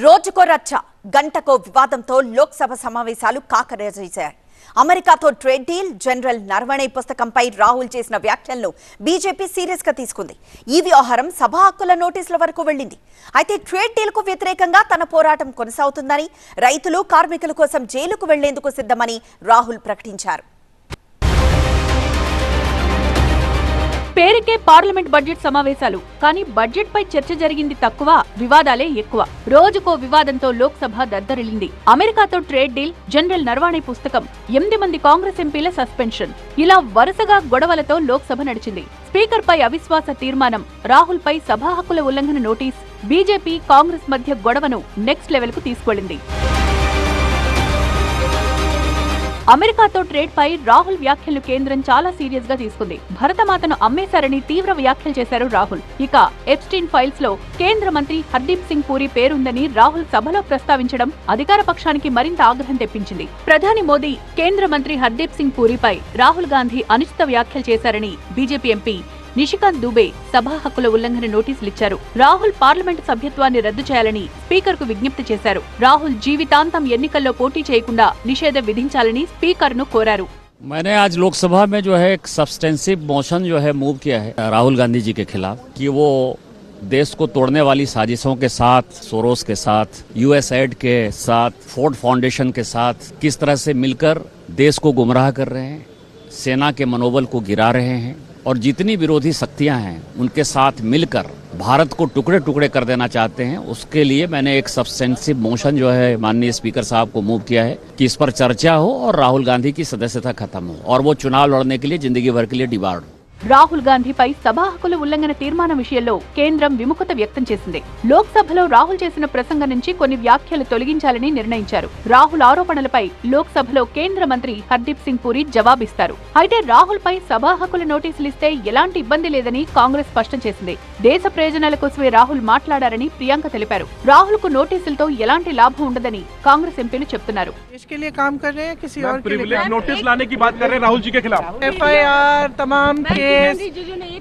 రోజుకో రచ్చ గంటకో వివాదంతో లోక్సభ సమావేశాలు కాకరేజేశాయి. అమెరికాతో ట్రేడ్ డీల్, జనరల్ నరవణే పుస్తకంపై రాహుల్ చేసిన వ్యాఖ్యలను బీజేపీ సీరియస్ గా తీసుకుంది. ఈ వ్యవహారం సభా హక్కుల నోటీసుల వరకు వెళ్లింది. అయితే ట్రేడ్ డీల్ కు వ్యతిరేకంగా తన పోరాటం కొనసాగుతుందని, రైతులు కార్మికుల కోసం జైలుకు వెళ్లేందుకు సిద్ధమని రాహుల్ ప్రకటించారు. పేరుకే పార్లమెంట్ బడ్జెట్ సమావేశాలు, కానీ బడ్జెట్ పై చర్చ జరిగింది తక్కువ, వివాదాలే ఎక్కువ. రోజుకో వివాదంతో లోక్సభ దద్దరిల్లింది. అమెరికాతో ట్రేడ్ డీల్, జనరల్ నరవాణే పుస్తకం, 8 మంది కాంగ్రెస్ ఎంపీల సస్పెన్షన్, ఇలా వరుసగా గొడవలతో లోక్సభ నడిచింది. స్పీకర్ పై అవిశ్వాస తీర్మానం, రాహుల్ పై సభా హక్కుల ఉల్లంఘన నోటీస్, బీజేపీ కాంగ్రెస్ మధ్య గొడవను నెక్స్ట్ లెవెల్ కు తీసుకెళ్లింది. అమెరికాతో ట్రేడ్ పై రాహుల్ వ్యాఖ్యలను కేంద్రం చాలా సీరియస్ గా తీసుకుంది. భరతమాతను అమ్మేశారని తీవ్ర వ్యాఖ్యలు చేశారు రాహుల్. ఇక ఎప్స్టీన్ ఫైల్స్ లో కేంద్ర మంత్రి హర్దీప్ సింగ్ పూరి పేరుందని రాహుల్ సభలో ప్రస్తావించడం అధికార పక్షానికి మరింత ఆగ్రహం తెప్పించింది. ప్రధాని మోదీ, కేంద్ర మంత్రి హర్దీప్ సింగ్ పూరిపై రాహుల్ గాంధీ అనుచిత వ్యాఖ్యలు చేశారని బీజేపీ ఎంపీ నిషికాంత్ దుబే సభా హక్కుల ఉల్లంఘన నోటీసులిచ్చారు. రాహుల్ పార్లమెంటు సభ్యత్వాన్ని రద్దు చేయాలని స్పీకర్ కు విజ్ఞప్తి చేశారు. రాహుల్ జీవితాంతం ఎన్నికల్లో పోటీ చేయకుండా నిషేధం విధించాలని స్పీకర్ ను కోరారు. मैंने आज लोकसभा में जो है एक सब्सटेंसिव मोशन जो है मूव किया है राहुल गांधी जी के खिलाफ कि वो देश को तोड़ने वाली साजिशों के साथ, सोरोस के साथ, यूएसएड के साथ, फोर्ड फाउंडेशन के साथ किस तरह से मिलकर देश को गुमराह कर रहे हैं, सेना के मनोबल को गिरा रहे हैं और जितनी विरोधी शक्तियां हैं उनके साथ मिलकर भारत को टुकड़े टुकड़े कर देना चाहते हैं। उसके लिए मैंने एक सब्सटेंसिव मोशन जो है माननीय स्पीकर साहब को मूव किया है कि इस पर चर्चा हो और राहुल गांधी की सदस्यता खत्म हो और वो चुनाव लड़ने के लिए जिंदगी भर के लिए डिबार्ड हो. రాహుల్ గాంధీపై సభా హక్కుల ఉల్లంఘన తీర్మానం విషయంలో కేంద్రం విముఖత వ్యక్తం చేసింది. లోక్సభలో రాహుల్ చేసిన ప్రసంగం నుంచి కొన్ని వ్యాఖ్యలు తొలగించాలని నిర్ణయించారు. రాహుల్ ఆరోపణలపై లోక్సభలో కేంద్ర మంత్రి హర్దీప్ సింగ్ పూరి జవాబిస్తారు. అయితే రాహుల్ పై సభా హక్కుల నోటీసులు ఇస్తే ఎలాంటి ఇబ్బంది లేదని కాంగ్రెస్ స్పష్టం చేసింది. దేశ ప్రయోజనాల కోసమే రాహుల్ మాట్లాడారని ప్రియాంక తెలిపారు. రాహుల్ కు నోటీసులతో ఎలాంటి లాభం ఉండదని కాంగ్రెస్ ఎంపీలు చెప్తున్నారు.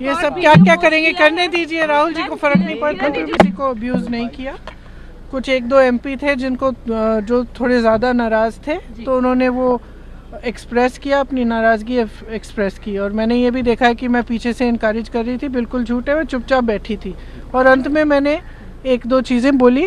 ये सब क्या क्या करेंगे करने दीजिए, राहुल जी को फर्क नहीं पड़ता। किसी को अब्यूज नहीं किया। कुछ 1-2 एमपी थे जिनको जो थोड़े ज्यादा नाराज थे तो उन्होंने वो एक्सप्रेस किया, अपनी नाराजगी एक्सप्रेस की और मैंने ये भी देखा है कि मैं पीछे से इनकरेज कर रही थी, बिल्कुल झूठे में चुपचाप बैठी थी और अंत में मैंने 1-2 चीजें बोली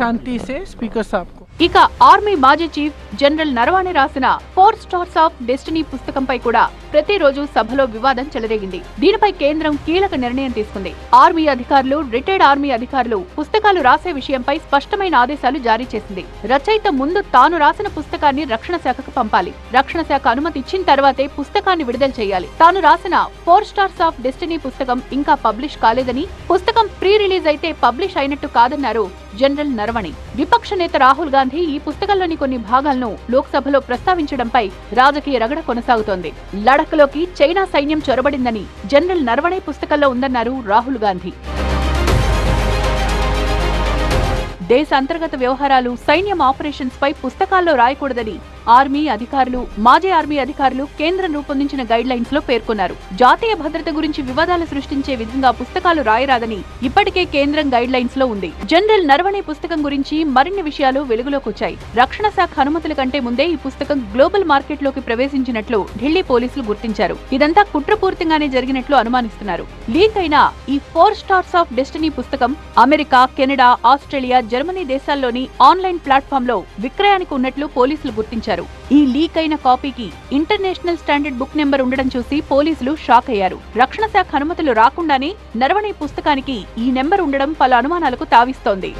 शांति से स्पीकर साहब को. ఇక ఆర్మీ మాజీ చీఫ్ జనరల్ నరవాణే రాసిన 4 స్టార్స్ ఆఫ్ డెస్టినీ పుస్తకంపై కూడా ప్రతిరోజు సభలో వివాదం చెలరేగింది. దీనిపై కేంద్రం కీలక నిర్ణయం తీసుకుంది. ఆర్మీ అధికారులు, రిటైర్డ్ ఆర్మీ అధికారులు పుస్తకాలు రాసే విషయంపై స్పష్టమైన ఆదేశాలు జారీ చేసింది. రచయిత ముందు తాను రాసిన పుస్తకాన్ని రక్షణ శాఖకు పంపాలి. రక్షణ శాఖ అనుమతి ఇచ్చిన తర్వాతే పుస్తకాన్ని విడుదల చేయాలి. తాను రాసిన 4 స్టార్స్ ఆఫ్ డెస్టినీ పుస్తకం ఇంకా పబ్లిష్ కాలేదని, పుస్తకం ప్రీ రిలీజ్ అయితే పబ్లిష్ అయినట్టు కాదన్నారు జనరల్ నరవణే. విపక్ష నేత రాహుల్ గాంధీ ఈ పుస్తకంలోని కొన్ని భాగాలను లోక్సభలో ప్రస్తావించడంపై రాజకీయ రగడ కొనసాగుతోంది. లడఖ్ లోకి చైనా సైన్యం చొరబడిందని జనరల్ నరవణే పుస్తకంలో ఉందన్నారు రాహుల్ గాంధీ. దేశ అంతర్గత వ్యవహారాలు, సైన్యం ఆపరేషన్స్ పై పుస్తకాల్లో రాయకూడదని ఆర్మీ అధికారులు, మాజీ ఆర్మీ అధికారులు కేంద్రం రూపొందించిన గైడ్ లైన్స్ లో పేర్కొన్నారు. జాతీయ భద్రత గురించి వివాదాలు సృష్టించే విధంగా పుస్తకాలు రాయరాదని ఇప్పటికే కేంద్రం గైడ్ లైన్స్ లో ఉంది. జనరల్ నరవణే పుస్తకం గురించి మరిన్ని విషయాలు వెలుగులోకి వచ్చాయి. రక్షణ శాఖ అనుమతుల కంటే ముందే ఈ పుస్తకం గ్లోబల్ మార్కెట్ లోకి ప్రవేశించినట్లు ఢిల్లీ పోలీసులు గుర్తించారు. ఇదంతా కుట్రపూరితంగానే జరిగినట్లు అనుమానిస్తున్నారు. లీక్ అయిన ఈ 4 స్టార్స్ ఆఫ్ డెస్టినీ పుస్తకం అమెరికా, కెనడా, ఆస్ట్రేలియా, జర్మనీ దేశాల్లోని ఆన్లైన్ ప్లాట్ఫామ్ లో విక్రయానికి ఉన్నట్లు పోలీసులు గుర్తించారు. ఈ లీక్ అయిన కాపీకి ఇంటర్నేషనల్ స్టాండర్డ్ బుక్ నెంబర్ ఉండడం చూసి పోలీసులు షాక్ అయ్యారు. రక్షణ శాఖ అనుమతులు రాకుండానే నరవణే పుస్తకానికి ఈ నెంబర్ ఉండడం పలు అనుమానాలకు తావిస్తోంది.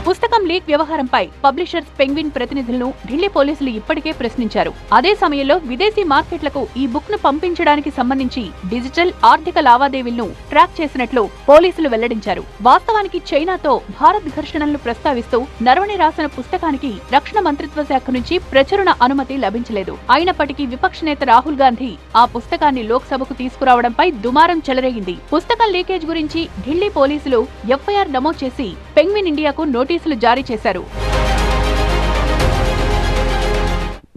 పుస్తకం లీక్ వ్యవహారంపై పబ్లిషర్స్ పెంగ్విన్ ప్రతినిధులను ఢిల్లీ పోలీసులు ఇప్పటికే ప్రశ్నించారు. అదే సమయంలో విదేశీ మార్కెట్లకు ఈ బుక్ ను పంపించడానికి సంబంధించి డిజిటల్ ఆర్థిక లావాదేవీలను ట్రాక్ చేసినట్లు పోలీసులు వెల్లడించారు. వాస్తవానికి చైనాతో భారత్ ఘర్షణలను ప్రస్తావిస్తూ నరవణే రాసిన పుస్తకానికి రక్షణ మంత్రిత్వ శాఖ నుంచి ప్రచురణ అనుమతి లభించలేదు. అయినప్పటికీ విపక్ష నేత రాహుల్ గాంధీ ఆ పుస్తకాన్ని లోక్సభకు తీసుకురావడంపై దుమారం చెలరేగింది. పుస్తకం లీకేజ్ గురించి ఢిల్లీ పోలీసులు ఎఫ్ఐఆర్ నమోదు చేసి పెంగ్విన్ ఇండియాకు నోటీసులు జారీ చేశారు.